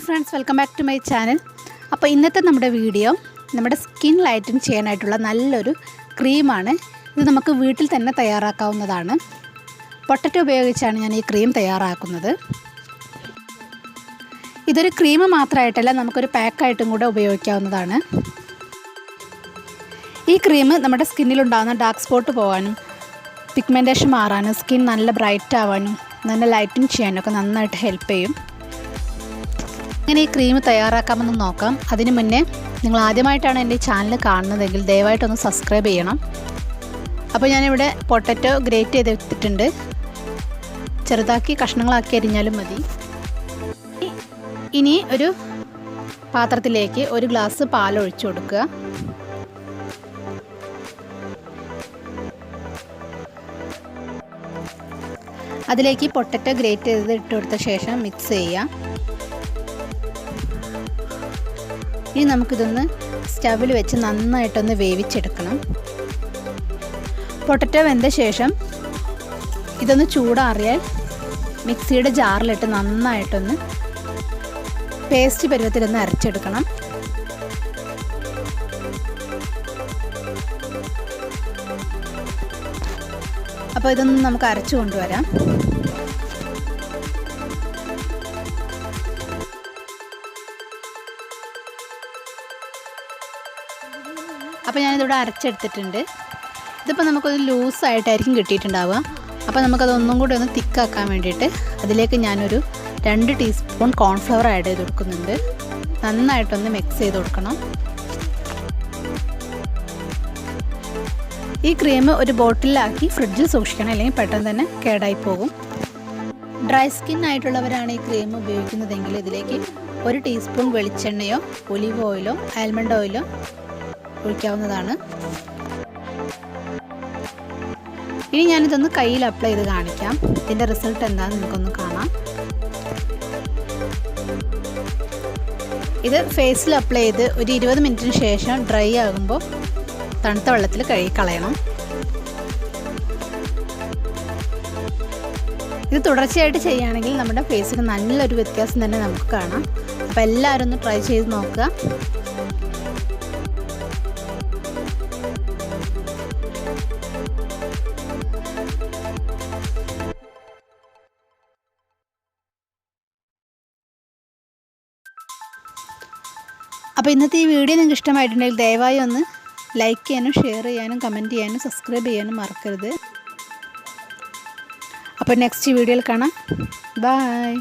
Friends, welcome back to my channel. അപ്പോൾ ഇന്നത്തെ നമ്മുടെ വീഡിയോ നമ്മുടെ സ്കിൻ ലൈറ്റനിങ് ചെയ്യാനായിട്ടുള്ള നല്ലൊരു ക്രീമാണ്. ഇത് നമുക്ക് വീട്ടിൽ തന്നെ തയ്യാറാക്കാവുന്നതാണ്. പൊട്ടറ്റോ ഉപയോഗിച്ചാണ് ഞാൻ ഈ ക്രീം തയ്യാറാക്കുന്നത്. ഇതൊരു ക്രീം മാത്രമായിട്ടല്ല, നമുക്കൊരു പാക്കായിട്ടും കൂടെ ഉപയോഗിക്കാവുന്നതാണ്. ഈ ക്രീം നമ്മുടെ സ്കിന്നിലുണ്ടാകുന്ന ഡാർക്ക് സ്പോട്ട് പോകാനും പിഗ്മെൻറ്റേഷൻ മാറാനും സ്കിൻ നല്ല ബ്രൈറ്റ് ആവാനും നല്ല ലൈറ്റനിങ് ചെയ്യാനൊക്കെ നന്നായിട്ട് ഹെൽപ്പ് ചെയ്യും. ഇങ്ങനെ ഈ ക്രീം തയ്യാറാക്കാമെന്ന് നോക്കാം. അതിന് മുന്നേ നിങ്ങൾ ആദ്യമായിട്ടാണ് എൻ്റെ ഈ ചാനൽ കാണുന്നതെങ്കിൽ ദയവായിട്ടൊന്ന് സബ്സ്ക്രൈബ് ചെയ്യണം. അപ്പോൾ ഞാനിവിടെ പൊട്ടറ്റോ ഗ്രേറ്റ് ചെയ്ത് എടുത്തിട്ടുണ്ട്. ചെറുതാക്കി കഷ്ണങ്ങളാക്കി അരിഞ്ഞാലും മതി. ഇനി ഒരു പാത്രത്തിലേക്ക് ഒരു ഗ്ലാസ് പാൽ ഒഴിച്ചു കൊടുക്കുക. അതിലേക്ക് പൊട്ടറ്റോ ഗ്രേറ്റ് ചെയ്ത് ഇട്ട് കൊടുത്ത ശേഷം മിക്സ് ചെയ്യാം. ഇനി നമുക്കിതൊന്ന് സ്റ്റവിൽ വെച്ച് നന്നായിട്ടൊന്ന് വേവിച്ചെടുക്കണം. പൊട്ടറ്റോ വെന്ത ശേഷം ഇതൊന്ന് ചൂടാറിയാൽ മിക്സിയുടെ ജാറിലിട്ട് നന്നായിട്ടൊന്ന് പേസ്റ്റ് പരുവത്തിലൊന്ന് അരച്ചെടുക്കണം. അപ്പോൾ ഇതൊന്ന് നമുക്ക് അരച്ചു കൊണ്ടുവരാം. അപ്പോൾ ഞാനിതിവിടെ അരച്ചെടുത്തിട്ടുണ്ട്. ഇതിപ്പോൾ നമുക്കൊരു ലൂസായിട്ടായിരിക്കും കിട്ടിയിട്ടുണ്ടാവുക. അപ്പോൾ നമുക്കതൊന്നും കൂടി ഒന്ന് തിക്കാക്കാൻ വേണ്ടിയിട്ട് അതിലേക്ക് ഞാനൊരു 2 ടീസ്പൂൺ കോൺഫ്ലവർ ആഡ് ചെയ്ത് കൊടുക്കുന്നുണ്ട്. നന്നായിട്ടൊന്ന് മിക്സ് ചെയ്ത് കൊടുക്കണം. ഈ ക്രീം ഒരു ബോട്ടിലാക്കി ഫ്രിഡ്ജിൽ സൂക്ഷിക്കണം, അല്ലെങ്കിൽ പെട്ടെന്ന് തന്നെ കേടായി പോകും. ഡ്രൈ സ്കിൻ ആയിട്ടുള്ളവരാണ് ഈ ക്രീം ഉപയോഗിക്കുന്നതെങ്കിൽ ഇതിലേക്ക് 1 ടീസ്പൂൺ വെളിച്ചെണ്ണയോ ഒലിവ് ഓയിലോ ആൽമണ്ട് ഓയിലോ ഒഴിക്കാവുന്നതാണ്. ഇനി ഞാനിതൊന്ന് കയ്യിൽ അപ്ലൈ ചെയ്ത് കാണിക്കാം. ഇതിൻ്റെ റിസൾട്ട് എന്താണെന്ന് നിങ്ങൾക്കൊന്ന് കാണാം. ഇത് ഫേസിൽ അപ്ലൈ ചെയ്ത് ഒരു 20 മിനിറ്റിന് ശേഷം ഡ്രൈ ആകുമ്പോൾ തണുത്ത വെള്ളത്തിൽ കഴുകി കളയണം. ഇത് തുടർച്ചയായിട്ട് ചെയ്യുകയാണെങ്കിൽ നമ്മുടെ ഫേസിന് നല്ലൊരു വ്യത്യാസം തന്നെ നമുക്ക് കാണാം. അപ്പോൾ എല്ലാവരും ഒന്ന് ട്രൈ ചെയ്ത് നോക്കുക. അപ്പോൾ ഇന്നത്തെ ഈ വീഡിയോ നിങ്ങൾക്ക് ഇഷ്ടമായിട്ടുണ്ടെങ്കിൽ ദയവായി ഒന്ന് ലൈക്ക് ചെയ്യാനും ഷെയർ ചെയ്യാനും കമൻറ്റ് ചെയ്യാനും സബ്സ്ക്രൈബ് ചെയ്യാനും മറക്കരുത്. അപ്പോൾ നെക്സ്റ്റ് വീഡിയോയിൽ കാണാം. ബൈ.